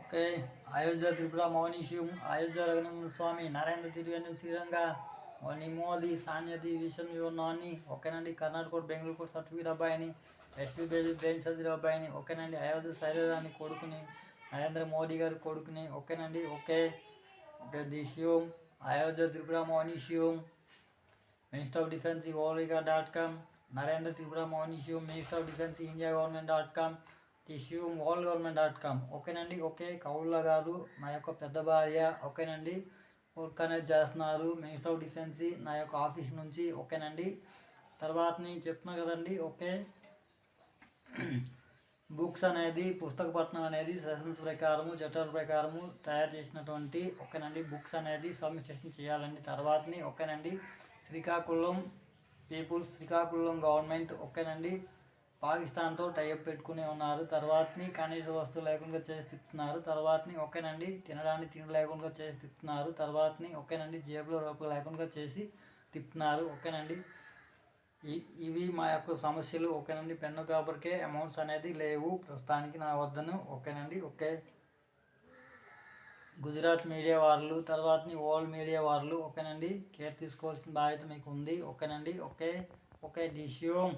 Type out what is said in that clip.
Okay. Ayodhya Tripura మౌనీషియం Ayodhya Raghunandana స్వామి నరేంద్ర తిరువెన్నెల శ్రీరంగ మౌని Modi సాన్యతి vision యువనాని ఓకేనండి. Karnataka code Bengaluru code certificate అబ్బాయిని SV baby brain surgery అబ్బాయిని ఓకేనండి. అయోధ్య శరీరాన్ని కొడుకుని నరేంద్ర మోదీ గారి కొడుకుని ఓకేనండి. ఓకే ఓకే దిష్యూమ్ అయోధ్య త్రిపుర మౌనీషియం మినిస్టర్ ఆఫ్ డిఫెన్స్ ఓరిగా.com నరేంద్ర త్రిపుర మౌనీషియం మినిస్టర్ ఆఫ్ డిఫెన్స్ ఇండియా గవర్నమెంట్.com టిష్యూ గవర్నమెంట్.com ఓకేనండి. ఓకే కౌళ్ళ గారు నా యొక్క పెద్ద భార్య ఓకేనండి. వర్క్ అనేది చేస్తున్నారు మినిస్టర్ ఆఫ్ డిఫెన్స్ నా యొక్క ఆఫీస్ నుంచి ఓకేనండి. తర్వాత నేను చెప్తున్నా కదండి. ఓకే బుక్స్ అనేది పుస్తకపట్నం అనేది సెషన్స్ ప్రకారము చట్టాల ప్రకారము తయారు చేసినటువంటి ఓకేనండి. బుక్స్ అనేది సబ్మిషన్ చేయాలండి. తర్వాతని ఓకేనండి. శ్రీకాకుళం పీపుల్స్ శ్రీకాకుళం గవర్నమెంట్ ఓకేనండి. పాకిస్తాన్తో టైఅప్ పెట్టుకుని ఉన్నారు. తర్వాతని కనీస వస్తువు లేకుండా చేసి తిప్పుతున్నారు. తర్వాతని ఓకేనండి. తినడానికి తిండి లేకుండా చేసి తిప్పుతున్నారు. తర్వాతని ఓకేనండి. జేబులో రూపాయలు లేకుండా చేసి తిప్పుతున్నారు ఓకేనండి. ఇవి మా యొక్క సమస్యలు ఓకేనండి. పెన్ను పేపర్కే అమౌంట్స్ అనేది లేవు ప్రస్తుతానికి నా వద్దను ఓకేనండి. ఓకే గుజరాత్ మీడియా వాళ్ళు తర్వాతని వరల్డ్ మీడియా వాళ్ళు ఓకేనండి. కేర్ తీసుకోవాల్సిన బాధ్యత మీకు ఉంది ఓకేనండి. Okay okay దిష్యూమ్